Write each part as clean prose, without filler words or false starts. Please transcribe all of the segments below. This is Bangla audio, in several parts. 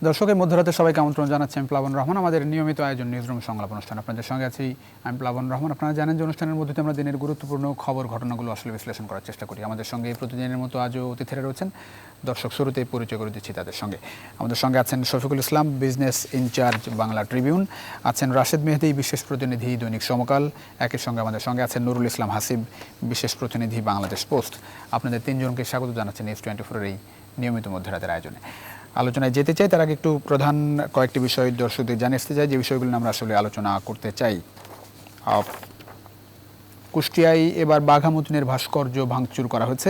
দর্শকের মধ্যরাতে সবাইকে আমন্ত্রণ জানাচ্ছি। আমি প্লাবন রহমান। আমাদের নিয়মিত আয়োজন নিউজরুম সংলাপ অনুষ্ঠান, আপনাদের সঙ্গে আছি আমি প্লাবন রহমান। আপনারা জানেন যে অনুষ্ঠানের মধ্যে আমরা দিনের গুরুত্বপূর্ণ খবর ঘটনাগুলো আসলে বিশ্লেষণ করার চেষ্টা করি। আমাদের সঙ্গে প্রতিদিনের মতো আজও অতিথিরা রয়েছেন। দর্শক, শুরুতেই পরিচয় করে দিচ্ছি তাদের সঙ্গে। আমাদের সঙ্গে আছেন Shafiqul Islam, business in charge Bangla Tribune. আছেন রাশেদ মেহেদী, বিশেষ প্রতিনিধি দৈনিক সমকাল। একই সঙ্গে আমাদের সঙ্গে আছেন নুরুল ইসলাম হাসিব, বিশেষ প্রতিনিধি বাংলাদেশ পোস্ট। আপনাদের তিনজনকে স্বাগত জানাচ্ছেন নিউজ 24-এর এই নিয়মিত মধ্যরাতের আয়োজনে। আলোচনায় যেতে চাই তার আগে একটু প্রধান কয়েকটি বিষয় দর্শকদের জানিয়ে চাই, যে বিষয়গুলো আমরা আসলে আলোচনা করতে চাই। কুষ্টিয়ায় এবার বাঘা মতিনের ভাস্কর্য ভাঙচুর করা হয়েছে।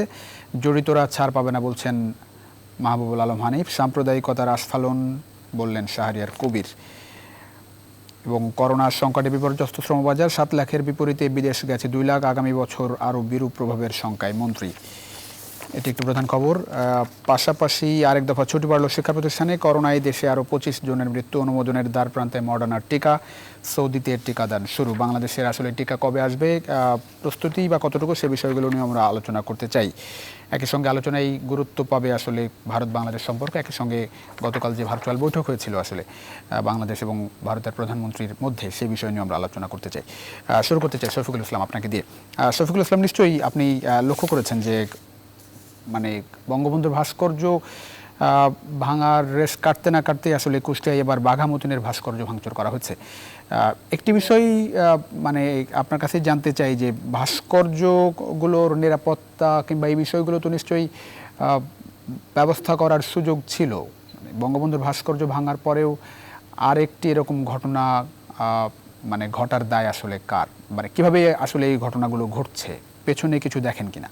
জড়িতরা ছাড় পাবে না বলছেন মাহবুবুল আলম হানিফ। সাম্প্রদায়িকতার আস্ফালন বললেন শাহরিয়ার কবির। এবং করোনার সংকটে বিপর্যস্ত শ্রমবাজার, 7 লাখের বিপরীতে বিদেশ গেছে 2 লাখ, আগামী বছর আরও বিরূপ প্রভাবের শঙ্কায় মন্ত্রী। এটি একটু প্রধান খবর। পাশাপাশি আরেক দফা ছুটি বাড়ল শিক্ষা প্রতিষ্ঠানে। করোনায় দেশে আরও 25 জনের মৃত্যু। অনুমোদনের দ্বার প্রান্তে মডার্নার টিকা। সৌদিতে টিকাদান শুরু। বাংলাদেশের আসলে টিকা কবে আসবে, প্রস্তুতি বা কতটুকু, সে বিষয়গুলো নিয়ে আমরা আলোচনা করতে চাই। একই সঙ্গে আলোচনায় গুরুত্ব পাবে আসলে ভারত বাংলাদেশ সম্পর্ক। একই সঙ্গে গতকাল যে ভার্চুয়াল বৈঠক হয়েছিল আসলে বাংলাদেশ এবং ভারতের প্রধানমন্ত্রীর মধ্যে, সেই বিষয় নিয়ে আমরা আলোচনা করতে চাই। শুরু করতে চাই শফিকুল ইসলাম আপনাকে দিয়ে। শফিকুল ইসলাম, নিশ্চয়ই আপনি লক্ষ্য করেছেন যে বঙ্গবন্ধুর ভাস্কর্য ভাঙার রেশ কাটতে না কাটতে আসলে কুষ্টিয়ায় এবার বাঘা মতিনের ভাস্কর্য ভাঙচুর করা হচ্ছে। একটি বিষয় আপনার কাছে জানতে চাই যে ভাস্কর্যগুলোর নিরাপত্তা কিংবা এই বিষয়গুলো তো নিশ্চয়ই ব্যবস্থা করার সুযোগ ছিল। বঙ্গবন্ধুর ভাস্কর্য ভাঙার পরেও আরেকটি এরকম ঘটনা ঘটার দায় আসলে কার? কিভাবে আসলে এই ঘটনাগুলো ঘটছে, পেছনে কিছু দেখেন কিনা?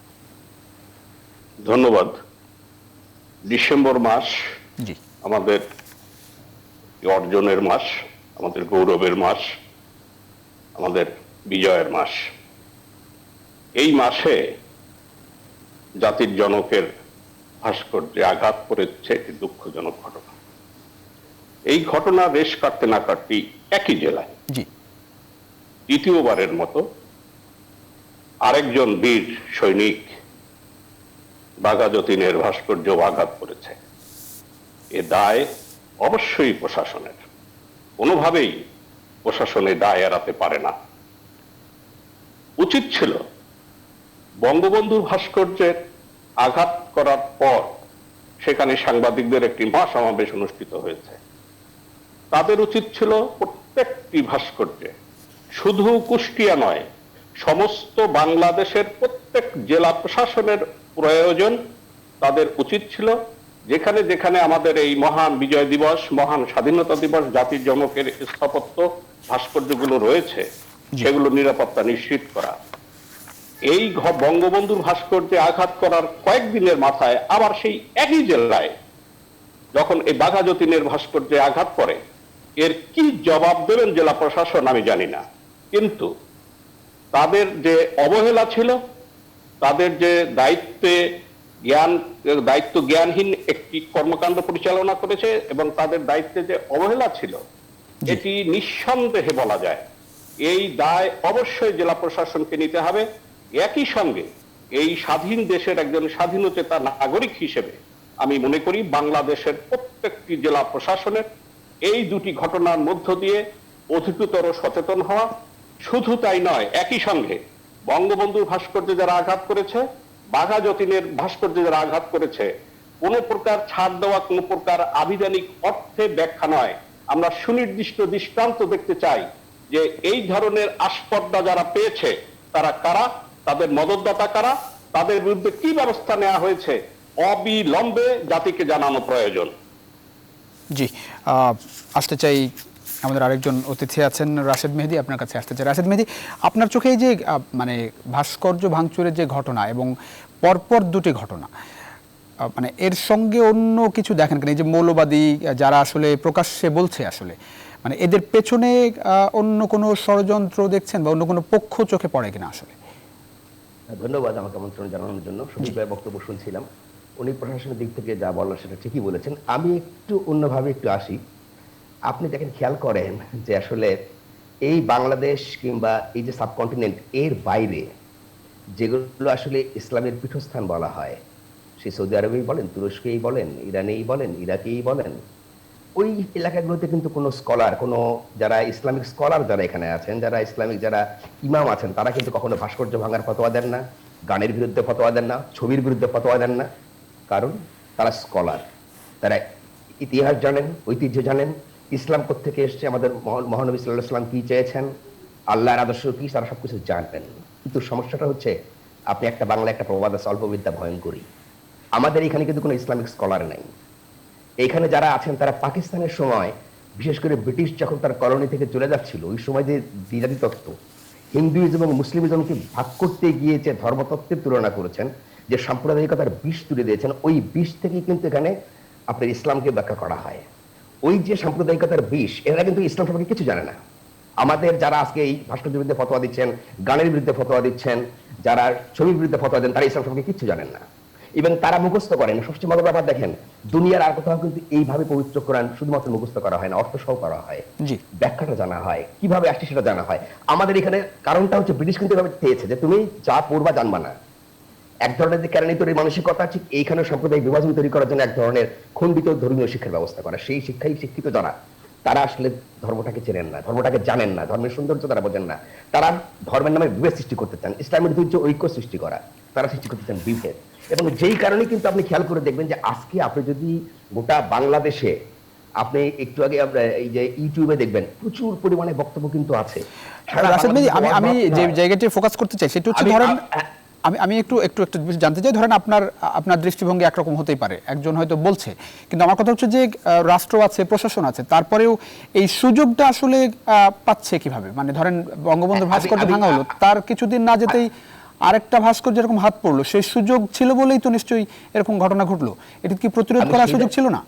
ধন্যবাদ। ডিসেম্বর মাস আমাদের অর্জনের মাস, আমাদের গৌরবের মাস, আমাদের বিজয়ের মাস। এই মাসে জাতির জনকের ভাস্কর্যে আঘাত করেছে একটি দুঃখজনক ঘটনা। এই ঘটনা রেশ কাটতে না কাটতেই একই জেলায় দ্বিতীয়বারের মতো আরেকজন বীর সৈনিক বাঘা যতীনের ভাস্কর্য আঘাত করেছে। এ দায় অবশ্যই প্রশাসনের, কোনোভাবেই প্রশাসনের দায় এড়াতে পারে না। উচিত ছিল বঙ্গবন্ধুর ভাস্কর্যের আঘাত করার পর সেখানে সাংবাদিকদের একটি মহাসমাবেশ অনুষ্ঠিত হয়েছে। তাদের উচিত ছিল প্রত্যেকটি ভাস্কর্যে, শুধু কুষ্টিয়া নয়, সমস্ত বাংলাদেশের প্রত্যেক জেলা প্রশাসনের প্রয়োজন, তাদের উচিত ছিল যেখানে যেখানে আমাদের এই মহান বিজয় দিবস, মহান স্বাধীনতা দিবস, জাতির জনকের স্থাপত্য ভাস্কর্যগুলো রয়েছে, সেগুলো নিরাপত্তা নিশ্চিত করা। এই বঙ্গবন্ধুর ভাস্কর্যে আঘাত করার কয়েকদিনের মাথায় আবার সেই একই জেলায় যখন এই বাঘা যতীনের ভাস্কর্যে আঘাত করে, এর কি জবাব দেবেন জেলা প্রশাসন আমি জানি না। কিন্তু তাদের যে অবহেলা ছিল, তাদের যে দায়িত্ব জ্ঞানহীন একটি কর্মকাণ্ড পরিচালনা করেছে এবং তাদের দায়িত্বে যে অবহেলা ছিল, এটি নিঃসন্দেহে বলা যায়। এই দায় অবশ্যই জেলা প্রশাসনকে নিতে হবে। একই সঙ্গে এই স্বাধীন দেশের একজন স্বাধীনচেতা নাগরিক হিসেবে আমি মনে করি বাংলাদেশের প্রত্যেকটি জেলা প্রশাসনের এই দুটি ঘটনার মধ্য দিয়ে অধিকতর সচেতন হওয়া। শুধু তাই নয়, একই সঙ্গে বঙ্গবন্ধুর ভাস্কর্যে যারা আঘাত করেছে, বাঘা যতীনের ভাস্কর্যে যারা আঘাত করেছে, কোন প্রকার ছাড় দেওয়া, কোন প্রকার আবিধানিক অর্থে ব্যাখ্যা নয়। আমরা সুনির্দিষ্ট দৃষ্টান্ত দেখতে চাই যে এই ধরনের আস্পর্ধা যারা পেয়েছে তারা কারা, তাদের মদতদাতা কারা, তাদের বিরুদ্ধে কি ব্যবস্থা নেওয়া হয়েছে, অবিলম্বে জাতিকে জানানো প্রয়োজন। জি, আসতে চাই আমাদের আরেকজন অতিথি আছেন রাশেদ মেহেদী, আপনার কাছে আসতে চাই। রাশেদ মেহেদী, আপনার চোখে এই যে ভাস্কর্য ভাঙচুরের যে ঘটনা এবং পরপর দুটি ঘটনা, এর সঙ্গে অন্য কিছু দেখেন কিনা? এই যে মৌলবাদী যারা আসলে প্রকাশ্যে বলছে, আসলে এদের পেছনে অন্য কোনো ষড়যন্ত্র দেখছেন বা অন্য কোনো পক্ষ চোখে পড়ে কিনা? আসলে ধন্যবাদ আমাকে আমন্ত্রণ জানানোর জন্য। শফিক ভাইয়ের বক্তব্য শুনছিলাম, উনি প্রশাসনের দিক থেকে যা বলার সেটা ঠিকই বলেছেন। আমি একটু অন্যভাবে একটু আসি। আপনি দেখেন, খেয়াল করেন যে আসলে এই বাংলাদেশ কিংবা এই যে সাবকন্টিনেন্ট, এর বাইরে যেগুলো আসলে ইসলামের পীঠস্থান বলা হয়, সে সৌদি আরবেই বলেন, তুরস্কেই বলেন, ইরানেই বলেন, ইরাকেই বলেন, ওই এলাকাগুলোতে কিন্তু কোনো স্কলার, কোনো যারা ইসলামিক স্কলার যারা এখানে আছেন, যারা ইসলামিক যারা ইমাম আছেন, তারা কিন্তু কখনো ভাস্কর্য ভাঙার ফতোয়া দেন না, গানের বিরুদ্ধে ফতোয়া দেন না, ছবির বিরুদ্ধে ফতোয়া দেন না। কারণ তারা স্কলার, তারা ইতিহাস জানেন, ঐতিহ্য জানেন, ইসলাম কোত্থেকে এসছে, আমাদের মহানবী সাল্লাল্লাহু আলাইহি ওয়াসাল্লাম কি চেয়েছেন, আল্লাহর আদর্শ কি, তারা সবকিছু জানবেন। কিন্তু সমস্যাটা হচ্ছে, আপনি একটা বাংলা একটা প্রবাদ আছে, অল্পবিদ্যা ভয়ঙ্করী। আমাদের এখানে কিন্তু কোনো ইসলামিক স্কলার নাই। এখানে যারা আছেন তারা পাকিস্তানের সময়, বিশেষ করে ব্রিটিশ যখন তার কলোনি থেকে চলে যাচ্ছিল, ওই সময় যে দ্বিজাতি তত্ত্ব, হিন্দুইজম এবং মুসলিমিজমকে ভাগ করতে গিয়ে যে ধর্মতত্ত্বের তুলনা করেছেন, যে সাম্প্রদায়িকতার বিষ তুলে দিয়েছেন, ওই বিষ থেকেই কিন্তু এখানে আপনার ইসলামকে ব্যাখ্যা করা হয়। ওই যে সাম্প্রদায়িকতার বিষ, এরা কিন্তু ইসলাম সম্পর্কে কিছু জানে না। আমাদের যারা আজকে এই ভাস্কর্যের বিরুদ্ধে ফতোয়া দিচ্ছেন, গানের বিরুদ্ধে ফতোয়া দিচ্ছেন, যারা ছবির বিরুদ্ধে ফতোয়া দেন, তারা ইসলাম সম্পর্কে কিছু জানেন না এবং তারা মুখস্থ করেন। সবচেয়ে মজার ব্যাপার দেখেন, দুনিয়ার আর কোথাও কিন্তু এইভাবে পবিত্র কোরআন শুধুমাত্র মুখস্থ করা হয় না, অর্থ সহ করা হয়, জি ব্যাখ্যাটা জানা হয়, কিভাবে আসছে সেটা জানা হয়। আমাদের এখানে কারণটা হচ্ছে ব্রিটিশ কিন্তু এভাবে চেয়েছে যে তুমি যা পড়বা জানবা না। এক ধরনের যে কেরানি তৈরির মানসিকতা, ঠিক এইখানে সাম্প্রদায়িক বিভাজন তৈরি করার জন্য এক ধরনের খণ্ডিত ধর্মীয় শিক্ষার ব্যবস্থা করা। সেই শিক্ষাই শিক্ষিত যারা, তারা আসলে ধর্মটাকে চেনেন না, ধর্মটাকে জানেন না, ধর্মের সৌন্দর্য তারা বোঝেন না। তারা ধর্মের নামে বিভেদ সৃষ্টি করতে চান, ইসলামের ঐতিহ্য ঐক্য সৃষ্টি করা, তারা সৃষ্টি করতে চান বিভেদ। এবং যেই কারণে কিন্তু আপনি খেয়াল করে দেখবেন যে আজকে আপনি যদি গোটা বাংলাদেশে, আপনি একটু আগে এই যে ইউটিউবে দেখবেন, প্রচুর পরিমাণে বক্তব্য কিন্তু আছে। রাশেদ ভাই, আমি যে জায়গাটি ফোকাস করতে চাই সেটা হচ্ছে, ধরেন আমি একটু একটু একটু জানতে চাই, ধরেন আপনার দৃষ্টিভঙ্গি একরকম হতেই পারে, একজন হয়তো বলছে, কিন্তু আমার কথা হচ্ছে যে রাষ্ট্র আছে, প্রশাসন আছে, তারপরেও এই সুযোগটা আসলে পাচ্ছে কিভাবে? মানে ধরেন বঙ্গবন্ধুর ভাস্কর্য ভাঙা হলো, তার কিছুদিন না যেতেই আরেকটা ভাস্কর্য এরকম হাত পড়লো, সেই সুযোগ ছিল বলেই তো নিশ্চয়ই এরকম ঘটনা ঘটলো। এটা কি প্রতিরোধ করার সুযোগ ছিল না?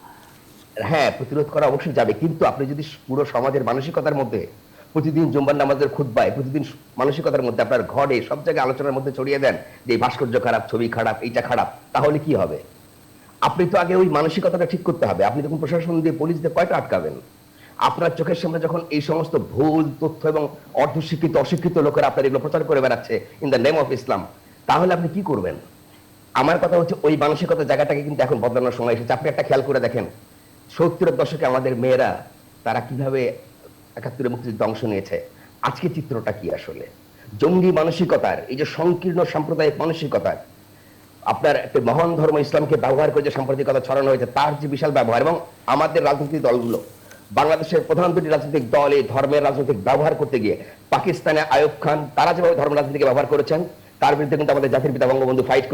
হ্যাঁ, প্রতিরোধ করা অবশ্যই যাবে, কিন্তু আপনি যদি পুরো সমাজের মানসিকতার মধ্যে, প্রতিদিন জুম্মার নামাজের খুতবায়, প্রতিদিন মানসিকতার মধ্যে, আপনার ঘরে সব জায়গায় আলোচনার মধ্যে ছড়িয়ে দেন যে ভাস্কর্য খারাপ, ছবি খারাপ, এইটা খারাপ, তাহলে কি হবে? আপনি তো আগে ওই মানসিকতাটা ঠিক করতে হবে। আপনি যখন প্রশাসন দিয়ে, পুলিশ দিয়ে কয়টা আটকাবেন? আপনার চোখের সামনে যখন এই সমস্ত ভুল তথ্য এবং অর্ধশিক্ষিত অশিক্ষিত লোকেরা আপনার এগুলো প্রচার করে বেড়াচ্ছে in the name of Islam, তাহলে আপনি কি করবেন? আমার কথা হচ্ছে, ওই মানসিকতার জায়গাটাকে কিন্তু এখন বদলানোর সময় এসেছে। আপনি একটা খেয়াল করে দেখেন, 70-এর দশকে আমাদের মেয়েরা তারা কিভাবে 71-এর মুক্তিযুদ্ধে অংশ নিয়েছে। আজকে চিত্রটা কি আসলে? জঙ্গি মানসিকতার, এই যে সংকীর্ণ সাম্প্রদায়িক মানসিকতার, আপনার একটা মহান ধর্ম ইসলামকে ব্যবহার করে যে সাম্প্রদায়িকতা ছড়ানো হয়েছে, তার যে বিশাল ব্যবহার, এবং আমাদের রাজনৈতিক দলগুলো, বাংলাদেশের প্রধান দুটি রাজনৈতিক দল এই ধর্মের রাজনৈতিক ব্যবহার করতে গিয়ে, পাকিস্তানে আইয়ুব খান, তারা যেভাবে ধর্ম রাজনীতিকে ব্যবহার করেছেন, তার বিরুদ্ধে কিন্তু আমাদের জাতির পিতা বঙ্গবন্ধু ফাইট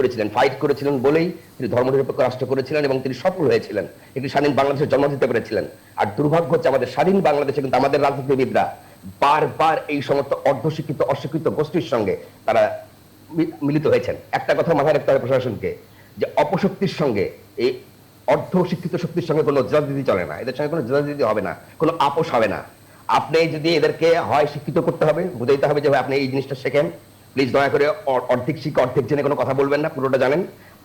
করেছিলেন বলেই তিনি ধর্মনিরপেক্ষ রাষ্ট্র করেছিলেন এবং তিনি সফল হয়েছিলেন, একটি স্বাধীন বাংলাদেশের জন্ম দিতে পেরেছিলেন। আর দুর্ভাগ্য হচ্ছে, আমাদের স্বাধীন বাংলাদেশে কিন্তু আমাদের রাজনীতিবিদরা বারবার এই সমস্ত অর্ধশিক্ষিত অশিক্ষিত গোষ্ঠীর সঙ্গে তারা মিলিত হয়েছেন। একটা কথা মাথায় রাখতে হবে প্রশাসনকে, যে অপশক্তির সঙ্গে, এই অর্ধ শিক্ষিত শক্তির সঙ্গে কোনো জেদাদিদি চলে না, এদের সঙ্গে কোনো জেদাদিদি হবে না, কোনো আপোষ হবে না। আপনি যদি এদেরকে হয় শিক্ষিত করতে হবে, বুঝাইতে হবে যে আপনি এই জিনিসটা শেখেন, প্লিজ দয়া করে অর্ধেক শিক্ষা অর্ধেক জেনে কোনো কথা বলবেন না, পুরোটা জানেন।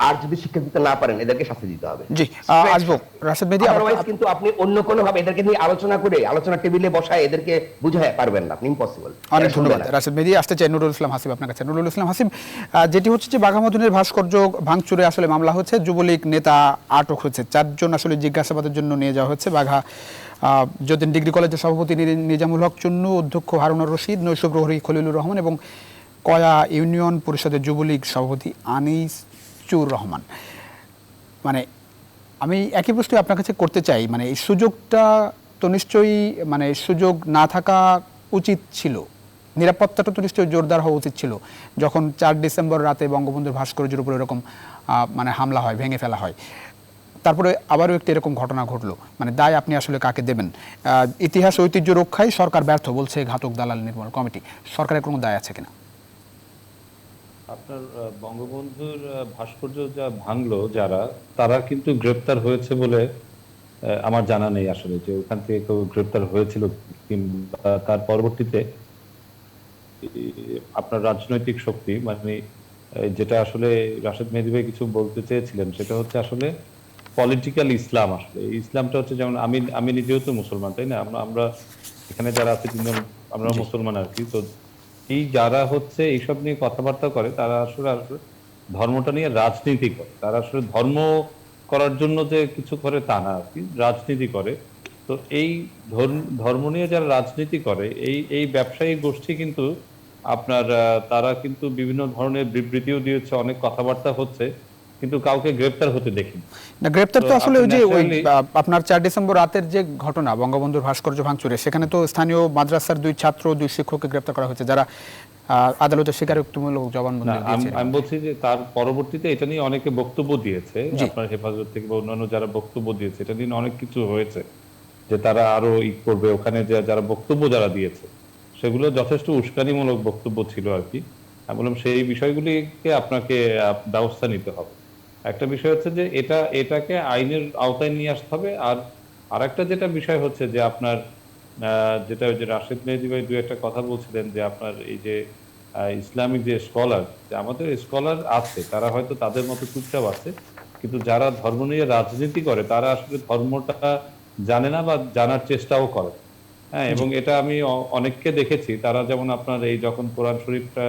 আর যদি শিক্ষা দিতে না পারেন, এদেরকে শাস্তি দিতে হবে। জি, আসবো রাশেদ মেহেদী। কিন্তু আপনি অন্য কোনো ভাবে এদেরকে নিয়ে আলোচনা করে, আলোচনা টেবিলে বসায় এদেরকে বুঝায় পারবেন না, ইম্পসিবল। অনেক ধন্যবাদ রাশেদ মেহেদী। আসতে চাই নুরুল ইসলাম হাসিব আপনার কাছে। নুরুল ইসলাম হাসিব, যেটি হচ্ছে যে বাঘা মদনের ভাস্কর্য ভাঙচুরে আসলে মামলা হচ্ছে, যুবলীগ নেতা আটক হয়েছে, 4 জন আসলে জিজ্ঞাসাবাদের জন্য নিয়ে যাওয়া হচ্ছে। বাঘা যতীন ডিগ্রি কলেজের সভাপতি নিজামুল হক চুন্নু, অধ্যক্ষ হারুনুর রশিদ, নৈশ প্রহরী খলিলুর রহমান এবং কয়া ইউনিয়ন পরিষদের যুবলীগ সভাপতি আনিসুর রহমান। মানে আমি একই প্রশ্ন আপনার কাছে করতে চাই, মানে এই সুযোগটা তো নিশ্চয়ই, মানে সুযোগ না থাকা উচিত ছিল, নিরাপত্তাটা তো নিশ্চয়ই জোরদার হওয়া উচিত ছিল, যখন 4 ডিসেম্বর রাতে বঙ্গবন্ধুর ভাস্কর্যের উপর এরকম মানে হামলা হয়, ভেঙে ফেলা হয়, তারপরে আবারও একটি এরকম ঘটনা ঘটলো। মানে দায় আপনি আসলে কাকে দেবেন? ইতিহাস ঐতিহ্য রক্ষায় সরকার ব্যর্থ বলছে ঘাতক দালাল নির্মূল কমিটি, সরকারের কোনো দায় আছে কিনা? আপনার বঙ্গবন্ধুর ভাস্কর্য যা ভাঙলো যারা, তারা কিন্তু গ্রেপ্তার হয়েছে বলে আমার জানা নেই আসলে, যে ওখান থেকে কেউ গ্রেপ্তার হয়েছিল কিংবা তার পরবর্তীতে আপনার রাজনৈতিক শক্তি, মানে যেটা আসলে রাশেদ মেহেদী ভাই কিছু বলতে চেয়েছিলেন, সেটা হচ্ছে আসলে পলিটিক্যাল ইসলাম। আসলে ইসলামটা হচ্ছে, যেমন আমি নিজেও তো মুসলমান, তাই না? আমরা এখানে যারা আছে 3 জন আমরা মুসলমান আর কি। তো এই যারা হচ্ছে এইসব নিয়ে কথাবার্তা করে, তারা আসলে ধর্মটা নিয়ে রাজনীতি করে। তারা আসলে ধর্ম করার জন্য যে কিছু করে তা না আর কি, রাজনীতি করে। তো তো এই ধর্ম নিয়ে যারা রাজনীতি করে এই ব্যবসায়ী গোষ্ঠী কিন্তু আপনার তারা কিন্তু বিভিন্ন ধরনের বিবৃতিও দিয়েছে, অনেক কথাবার্তা হচ্ছে, কিন্তু কাউকে গ্রেপ্তার হতে দেখিনি। না, গ্রেপ্তার তো তো আসলে ওই যে ওই naturally- আপনার 4 ডিসেম্বর রাতের যে ঘটনা বঙ্গবন্ধুর ভাস্কর্য ভাঙচুরে, সেখানে তো স্থানীয় মাদ্রাসার 2 ছাত্র 2 শিক্ষককে গ্রেপ্তার করা হয়েছে, যারা আদালতে স্বীকারোক্তিমূলক না, জবানবন্দি দিয়েছে। আমি বলছি যে তার পরবর্তীতে এটা নিয়ে অনেকে বক্তব্য দিয়েছে, জি। আপনার হেফাজত থেকে বা অন্যান্য যারা বক্তব্য দিয়েছে, এটা নিয়ে অনেক কিছু হয়েছে যে তারা আরো করবে। ওখানে যারা বক্তব্য যারা দিয়েছে সেগুলো যথেষ্ট উস্কানিমূলক বক্তব্য ছিল আর কি। আমি বললাম সেই বিষয়গুলিকে আপনাকে ব্যবস্থা নিতে হবে। একটা বিষয় হচ্ছে যে এটাকে আইনের আওতায় নিয়ে আসতে হবে। আর আরেকটা যেটা বিষয় হচ্ছে যে আপনার যেটা ওই যে রাশেদ মেহেদী ভাই দু একটা কথা বলছিলেন যে আপনার এই যে ইসলামিক যে স্কলার, আমাদের স্কলার আছে, তারা হয়তো তাদের মতো চুপচাপ আছে, কিন্তু যারা ধর্ম নিয়ে রাজনীতি করে তারা আসলে ধর্মটা জানে না বা জানার চেষ্টাও করে। হ্যাঁ, এবং এটা আমি অনেককে দেখেছি, তারা যেমন আপনার এই যখন কোরআন শরীফটা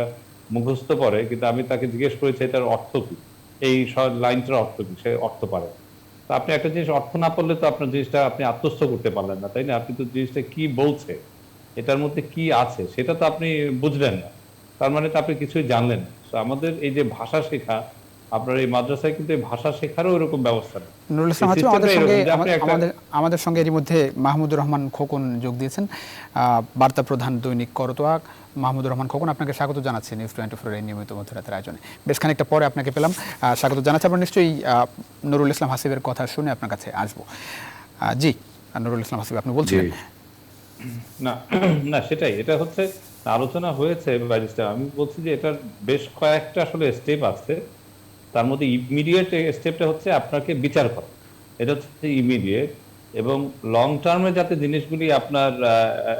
মুখস্থ করে, কিন্তু আমি তাকে জিজ্ঞেস করেছি এটার অর্থ কি, এই লাইনটার অর্থ কি, সে অর্থ পারে না। তো আপনি একটা জিনিস অর্থ না পড়লে তো আপনার জিনিসটা আপনি আত্মস্থ করতে পারলেন না, তাই না? আপনি তো জিনিসটা কি বলছে, এটার মধ্যে কি আছে সেটা তো আপনি বুঝলেন না, তার মানে তো আপনি কিছুই জানলেন না। তো আমাদের এই যে ভাষা শেখা, আপনার এই মাদ্রাসায় কিন্তু এই ভাষা শেখারও এরকম ব্যবস্থা নেই। নুরুল ইসলাম এই হাকিম systemটা আমাদের সঙ্গে এরকম যে আপনি একটা- আমাদের সঙ্গে এরই মধ্যে মাহমুদুর রহমান খোকন যোগ দিয়েছেন, বার্তা প্রধান দৈনিক করতোয়া। মাহমুদুর রহমান খোকন, আপনাকে স্বাগত জানাচ্ছি নিউজ 24 এর নিয়মিত মধ্যরাতের আয়োজনে। বেশ খানিকটা পরে আপনাকে পেলাম, স্বাগত জানাচ্ছি। আমরা নিশ্চয়ই নুরুল ইসলাম হাসিবের কথা শুনে আপনার কাছে আসবো। জি, নুরুল ইসলাম হাসিব, আপনি বলছিলেন। না না, সেটাই, এটা হচ্ছে আলোচনা হয়েছে ব্যারিস্টার। আমি বলছি যে এটার বেশ কয়েকটা আসলে স্টেপ আছে। তার মধ্যে ইমিডিয়েট স্টেপটা হচ্ছে আপনাকে বিচার করা, এটা হচ্ছে ইমিডিয়েট। এবং লং টার্মে যাতে জিনিসগুলি আপনার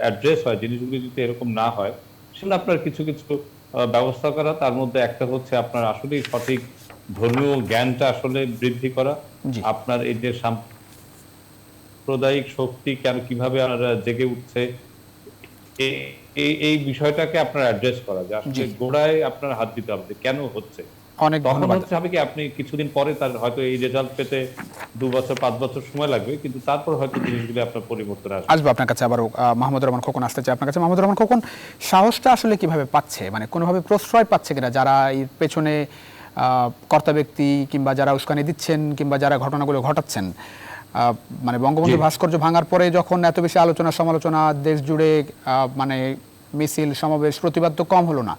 অ্যাড্রেস হয়, জিনিসগুলি যদি এরকম না হয়, সেটা আপনার কিছু কিছু ব্যবস্থা করা। তার মধ্যে একটা হচ্ছে আপনার আসলেই সঠিক ধর্মীয় জ্ঞানটা আসলে বৃদ্ধি করা। জি। আপনার এই যে সাম্প্রদায়িক শক্তি কেন কিভাবে জেগে উঠছে, এই বিষয়টাকে আপনার অ্যাড্রেস করা, যে আসলে জি। গোড়ায় আপনার হাত দিতে হবে যে কেন হচ্ছে। অনেক তখন ধন্যবাদ। হচ্ছে হবে কি, আপনি কিছুদিন পরে তার হয়তো এই রেজাল্ট পেতে 2 বছর 5 বছর সময় লাগবে, কিন্তু তারপর হয়তো জিনিসগুলি আপনার পরিবর্তন আসবে। আসবো আপনার কাছে আবারও। মাহমুদুর রহমান খোকন আসতে চাই আপনার কাছে। মাহমুদুর রহমান খোকন, সাহসটা আসলে কিভাবে পাচ্ছে, মানে কোনোভাবে প্রশ্রয় পাচ্ছে কিনা যারা এর পেছনে কর্তা ব্যক্তি, কিংবা যারা উস্কানি দিচ্ছেন, কিংবা যারা ঘটনাগুলো ঘটাচ্ছেন? মানে বঙ্গবন্ধু ভাস্কর্য ভাঙার পরে যখন এত বেশি আলোচনা সমালোচনা দেশ জুড়ে, মানে মিছিল সমাবেশ প্রতিবাদ তো কম হলো না,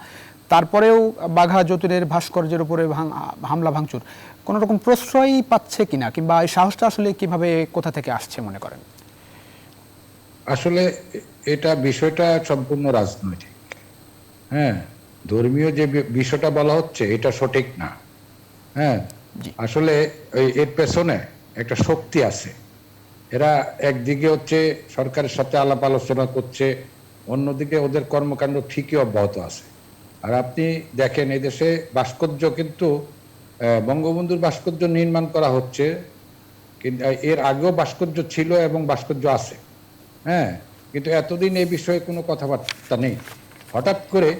তারপরেও বাঘা যতীনের ভাস্কর্যের উপরে হামলা ভাঙচুর কোনো রকম প্রশ্রয় পাচ্ছে কিনা, কিংবা এই সাহসটা আসলে কিভাবে কোথা থেকে আসছে মনে করেন? আসলে এটা বিষয়টা সম্পূর্ণ রাজনৈতিক। হ্যাঁ, ধর্মীয় যে বিষয়টা বলা হচ্ছে এটা সঠিক না। হ্যাঁ, জি। আসলে এর পেছনে একটা শক্তি আছে। এরা একদিকে হচ্ছে সরকারের সাথে আলাপ আলোচনা করছে, অন্যদিকে ওদের কর্মকাণ্ড ঠিকই অব্যাহত আছে। আর আপনি দেখেন এই দেশে ভাস্কর্য কিন্তু বঙ্গবন্ধুর ভাস্কর্য নির্মাণ করা হচ্ছে, কিন্তু এর আগেও ভাস্কর্য ছিল এবং ভাস্কর্য আছে। হ্যাঁ, কিন্তু এতদিন এই বিষয়ে কোনো কথাবার্তা নেই। হঠাৎ করে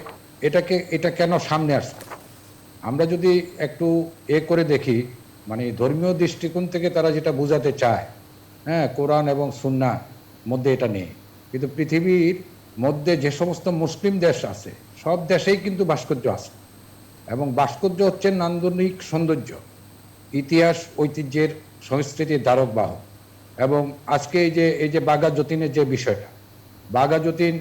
এটা কেন সামনে আসছে? আমরা যদি একটু করে দেখি, মানে ধর্মীয় দৃষ্টিকোণ থেকে তারা যেটা বোঝাতে চায়, হ্যাঁ, কোরআন এবং সুন্নাহর মধ্যে এটা নেই। কিন্তু পৃথিবীর মধ্যে যে সমস্ত মুসলিম দেশ আছে সব দেশেই কিন্তু ভাস্কর্য আছে, এবং ভাস্কর্য হচ্ছে নান্দনিক সৌন্দর্য, ইতিহাস ঐতিহ্যের সংস্কৃতির ধারক বাহক। এবং আজকে এই যে বাঘা যতীনের যে বিষয়টা, বাঘা যতীন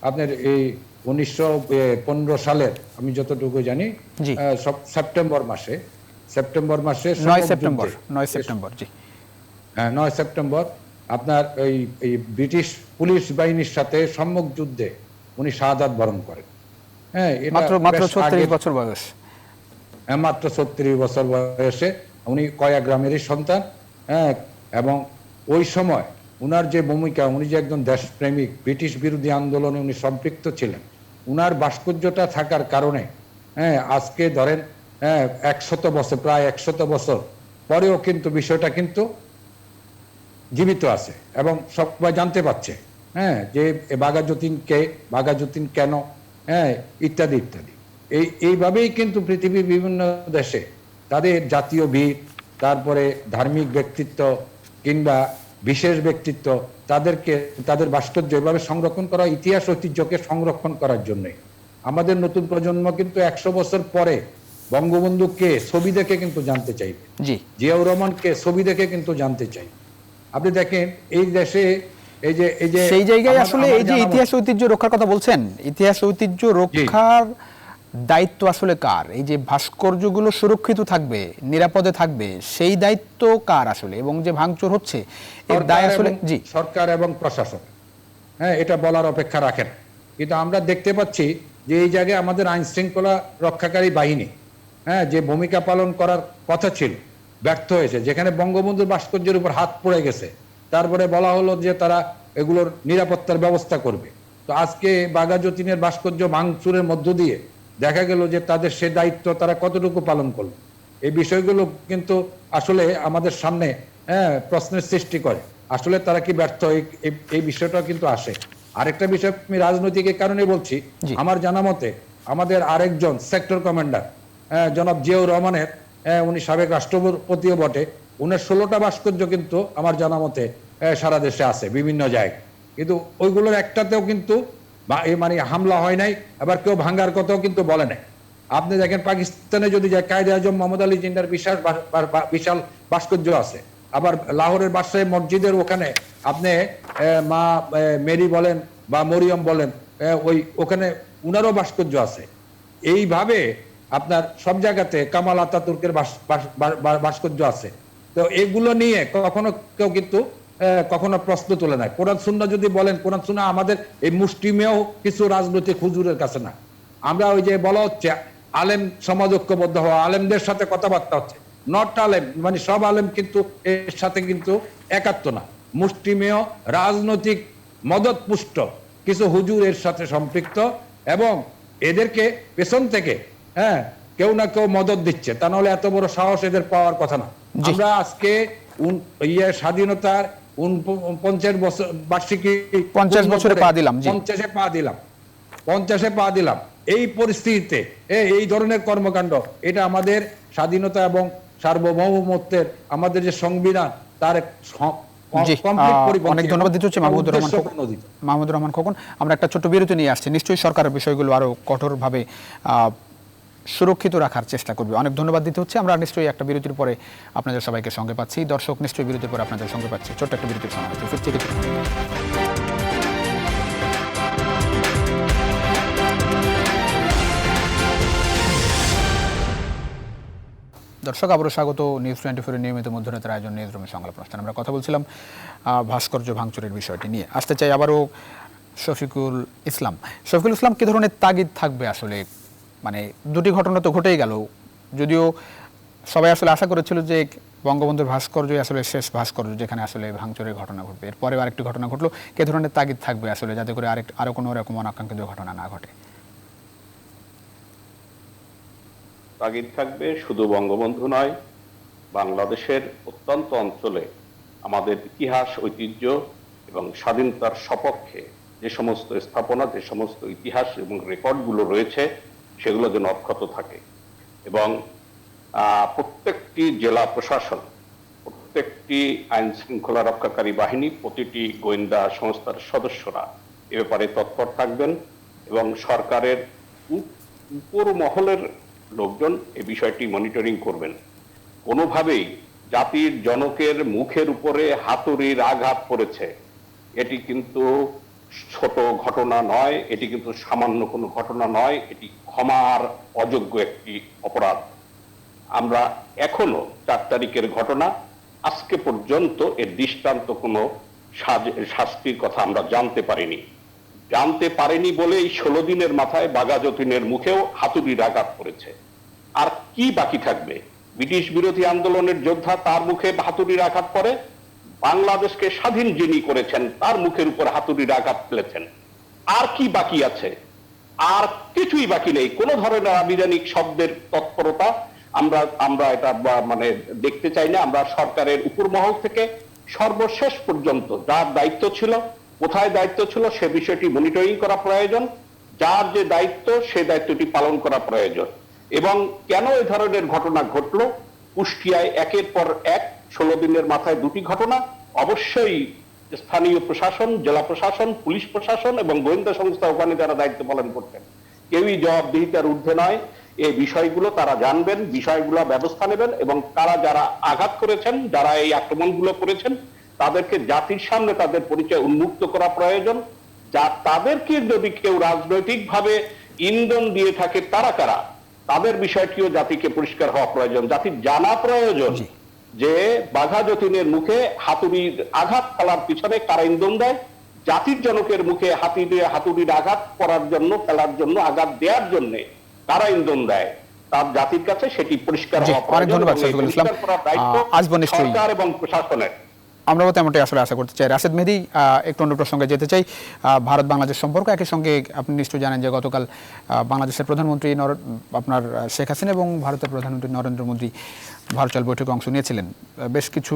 আপনার এই 1915 সালের, আমি যতটুকু জানি, জি। সেপ্টেম্বর মাসে 9 সেপ্টেম্বর, 9 সেপ্টেম্বর, জি। 9 সেপ্টেম্বর আপনার এই ব্রিটিশ পুলিশ বাহিনীর সাথে সম্মুখ যুদ্ধে উনি শাহাদাত বরণ করেন। হ্যাঁ, এটা মাত্র বেশ 36 আগে, বছর বয়স। মাত্র 36 বছর বয়সে উনি কয়া গ্রামেরই সন্তান। হ্যাঁ, এবং ওই সময় উনার যে ভূমিকা, উনি যে একজন দেশপ্রেমিক, ব্রিটিশ বিরোধী আন্দোলনে উনি সম্পৃক্ত ছিলেন, উনার ভাস্কর্যটা থাকার কারণে, হ্যাঁ, আজকে ধরেন 100 বছর, প্রায় 100 বছর পরেও কিন্তু বিষয়টা কিন্তু জীবিত আছে এবং সবাই জানতে পারছে, হ্যাঁ, যে বাঘা যতীন কে, বাঘা যতীন কেন, হ্যাঁ, ইত্যাদি ইত্যাদি। এইভাবেই কিন্তু পৃথিবীর বিভিন্ন দেশে তাদের জাতীয় বীর, তারপরে ধার্মিক ব্যক্তিত্ব, কিংবা বিশেষ ব্যক্তিত্ব, তাদেরকে তাদের ভাস্কর্য এভাবে সংরক্ষণ করা, ইতিহাস ঐতিহ্যকে সংরক্ষণ করার জন্য। আমাদের নতুন প্রজন্ম কিন্তু 100 বছর পরে বঙ্গবন্ধুকে ছবি দেখে কিন্তু জানতে চাইবে, জি, জিয়াউর রহমানকে ছবি দেখে কিন্তু জানতে চাই। আপনি দেখেন এই দেশে এই যে সেই জায়গায় আমার- আসলে আমার এই যে জানা ইতিহাস ঐতিহ্য রক্ষার কথা বলছেন, ইতিহাস ঐতিহ্য রক্ষার দায়িত্ব আসলে কার? এই যে ভাস্কর্যগুলো সুরক্ষিত থাকবে, নিরাপদে থাকবে, সেই দায়িত্ব কার আসলে? এবং যে ভাঙচুর হচ্ছে এর দায় আসলে জি সরকার এবং প্রশাসন, হ্যাঁ, এটা বলার অপেক্ষা রাখেন। কিন্তু আমরা দেখতে পাচ্ছি যে এই জায়গায় আমাদের আইন শৃঙ্খলা রক্ষাকারী বাহিনী, হ্যাঁ, যে ভূমিকা পালন করার কথা ছিল, ব্যর্থ হয়েছে। যেখানে বঙ্গবন্ধুর ভাস্কর্যের উপর হাত পড়ে গেছে, তারপরে বলা হলো যে তারা এগুলোর নিরাপত্তার ব্যবস্থা করবে। তো আজকে বাঘা যতীনের ভাস্কর্য ভাঙচুরের মধ্য দিয়ে দেখা গেল যে তাদের সে দায়িত্ব তারা কতটুকু পালন করলো। এই বিষয়গুলো কিন্তু আসলে আমাদের সামনে, হ্যাঁ, প্রশ্নের সৃষ্টি করে। আসলে তারা কি ব্যর্থ, এই বিষয়টা কিন্তু আসে। আরেকটা বিষয় আমি রাজনৈতিক কারণে বলছি, জি। আমার জানা মতে আমাদের আরেকজন সেক্টর কমান্ডার জনাব জিয়াউর রহমানের, উনি সাবেক রাষ্ট্রপতিও বটে, উনার 16টা ভাস্কর্য কিন্তু আমার জানা মতে সারা দেশে আছে বিভিন্ন জায়গায়, কিন্তু ওইগুলোর একটাতেও কিন্তু মানে হামলা হয় নাই, আবার কেউ ভাঙ্গার কথাও কিন্তু বলে নাই। আপনি দেখেন পাকিস্তানে যদি যায়, কায়েদে আজম মোহাম্মদ আলী জিন্নার বিশাল ভাস্কর্য আছে। আবার লাহোরের বাদশাহী মসজিদের ওখানে আপনি মা মেরি বলেন বা মরিয়ম বলেন, ওখানে উনারও ভাস্কর্য আছে। এইভাবে আপনার সব জায়গাতে কামাল আতাতুর্কের ভাস্কর্য আছে। তো এগুলো নিয়ে কখনো কেউ কিন্তু কখনো প্রশ্ন তোলে না। কোরআন সুন্নাহ যদি বলেন, কোরআন সুন্নাহ আমাদের এই মুষ্টিমেয় কিছু রাজনৈতিক হুজুরের কাছে না। আমরা ওই যে বলা হচ্ছে আলেম সমাজ ঐক্যবদ্ধ হওয়া, আলেমদের সাথে কথাবার্তা হচ্ছে, নট আলেম মানে সব আলেম কিন্তু এর সাথে কিন্তু একাত্ম না। মুষ্টিমেয় রাজনৈতিক মদত পুষ্ট কিছু হুজুর এর সাথে সম্পৃক্ত, এবং এদেরকে পেছন থেকে, হ্যাঁ, কেউ না কেউ মদত দিচ্ছে, তা নাহলে এত বড় সাহস এদের পাওয়ার কথা না। আমরা আজকে স্বাধীনতার 50 বছর বার্ষিকী, 50 বছরে পা দিলাম, জি 50-এ পা দিলাম। এই পরিস্থিতিতে এই ধরনের কর্মকাণ্ড, এটা আমাদের স্বাধীনতা এবং সার্বভৌমত্বের আমাদের যে সংবিধান তার জি, অনেক ধন্যবাদ দিতে হচ্ছে মাহমুদুর রহমান খোকন। আমরা একটা ছোট্ট বিরতি নিয়ে আসছি। নিশ্চয়ই সরকারের বিষয়গুলো আরো কঠোরভাবে সুরক্ষিত রাখার চেষ্টা করবে। অনেক ধন্যবাদ দিতে হচ্ছে। আমরা নিশ্চয়ই একটা বিরতির পরে আপনাদের সবাইকে সঙ্গে পাচ্ছি। দর্শক নিশ্চয়ই বিরতির পরে আপনাদের সঙ্গে পাচ্ছি। ছোট্ট একটা বিরতির সময় হচ্ছে, ফিরছি কিছু। দর্শক আবারও স্বাগত নিউজ 24 নিয়মিত মধ্যরাতের আয়োজন নিউজ রুমের সংলাপ অনুষ্ঠান। আমরা কথা বলছিলাম ভাস্কর্য ভাঙচুরের বিষয়টি নিয়ে। আসতে চাই আবারও শফিকুল ইসলাম, কি ধরনের তাগিদ থাকবে আসলে? মানে দুটি ঘটনা তো ঘটেই গেল, যদিও সবাই আসলে আশা করেছিল যে বঙ্গবন্ধুর ভাস্কর্যই আসলে শেষ ভাস্কর্য যেখানে আসলে ভাঙচুরের ঘটনা ঘটবে। এরপরে আরেকটি ঘটনা ঘটলো। কে ধরনের তাগিদ থাকবে আসলে যাতে করে আরো কোনো রকম অনাকাঙ্ক্ষিত ঘটনা না ঘটে? তাগিদ থাকবে শুধু বঙ্গবন্ধু নয়, বাংলাদেশের অত্যন্ত অঞ্চলে আমাদের ইতিহাস ঐতিহ্য এবং স্বাধীনতার সপক্ষে যে সমস্ত স্থাপনা, যে সমস্ত ইতিহাস এবং রেকর্ডগুলো রয়েছে সেগুলো যেন অক্ষত থাকে। এবং প্রত্যেকটি জেলা প্রশাসন, প্রত্যেকটি আইন শৃঙ্খলা রক্ষাকারী বাহিনী, প্রতিটি গোয়েন্দা সংস্থার সদস্যরা এ ব্যাপারে তৎপর থাকবেন এবং সরকারের উপর মহলের লোকজন এই বিষয়টি মনিটরিং করবেন। কোনোভাবেই জাতির জনকের মুখের উপরে হাতুড়ির আঘাত পড়েছে, এটি কিন্তু ছোট ঘটনা নয়, এটি কিন্তু সামান্য কোনো ঘটনা নয়, এটি ক্ষমার অযোগ্য একটি অপরাধ। আমরা এখনো 4 তারিখের ঘটনা, আজকে পর্যন্ত এর দৃষ্টান্ত কোনো শাস্তির কথা আমরা জানতে পারিনি বলেই 16 দিনের মাথায় বাঘা যতীনের মুখেও হাতুড়ির আঘাত পড়েছে। আর কি বাকি থাকবে? ব্রিটিশ বিরোধী আন্দোলনের যোদ্ধা, তার মুখে হাতুড়ির আঘাত পড়ে। বাংলাদেশকে স্বাধীন যিনি করেছেন তার মুখের উপর হাতুড়ির আঘাত ফেলেছেন। আর কি বাকি আছে? আর কিছুই বাকি নেই। কোন ধরনের আবিধানিক শব্দের তৎপরতা আমরা এটা মানে দেখতে চাই না। আমরা সরকারের উপর মহল থেকে সর্বশেষ পর্যন্ত যার দায়িত্ব ছিল, কোথায় দায়িত্ব ছিল সে বিষয়টি মনিটরিং করা প্রয়োজন। যার যে দায়িত্ব সে দায়িত্বটি পালন করা প্রয়োজন। এবং কেন এই ধরনের ঘটনা ঘটলো? কুষ্টিয়ায় একের পর এক 16 দিনের মাথায় 2টি ঘটনা, অবশ্যই স্থানীয় প্রশাসন, জেলা প্রশাসন, পুলিশ প্রশাসন এবং গোয়েন্দা সংস্থা ওখানে যারা দায়িত্ব পালন করতেন কেউই জবাবদিহিতার ঊর্ধ্বে নয়। এই বিষয়গুলো তারা জানবেন, বিষয়গুলো ব্যবস্থা নেবেন এবং তারা যারা আঘাত করেছেন, যারা এই আক্রমণগুলো করেছেন, তাদেরকে জাতির সামনে তাদের পরিচয় উন্মুক্ত করা প্রয়োজন। যা তাদেরকে যদি কেউ রাজনৈতিকভাবে ইন্ধন দিয়ে থাকে তারা কারা, তাদের বিষয়টিও জাতিকে পরিষ্কার হওয়া প্রয়োজন, জাতির জানা প্রয়োজন যে বাঘা যতীনের মুখে হাতুড়ির আঘাত ফেলার পিছনে কারা ইন্ধন দেয়, জাতির জনকের মুখে হাতুড়ির আঘাত করার জন্য, ফেলার জন্য, আঘাত দেওয়ার জন্য কারা ইন্ধন দেয়, তার জাতির কাছে সেটি পরিষ্কার হওয়া অনেক প্রয়োজন। ধন্যবাদ এবং এই শফিকুল ইসলাম। পরিষ্কার করার দায়িত্ব আসবো নিশ্চয়ই। সরকার এবং প্রশাসনের। আমরাও তেমনটাই আসলে আশা করতে চাই। রাশেদ মেহেদী, একটু অন্য প্রসঙ্গে যেতে চাই। ভারত বাংলাদেশ সম্পর্ক, একই সঙ্গে আপনি নিশ্চয়ই জানেন যে গতকাল বাংলাদেশের প্রধানমন্ত্রী আপনার শেখ হাসিনা এবং ভারতের প্রধানমন্ত্রী নরেন্দ্র মোদী ভার্চুয়াল বৈঠকে অংশ নিয়েছিলেন। বেশ কিছু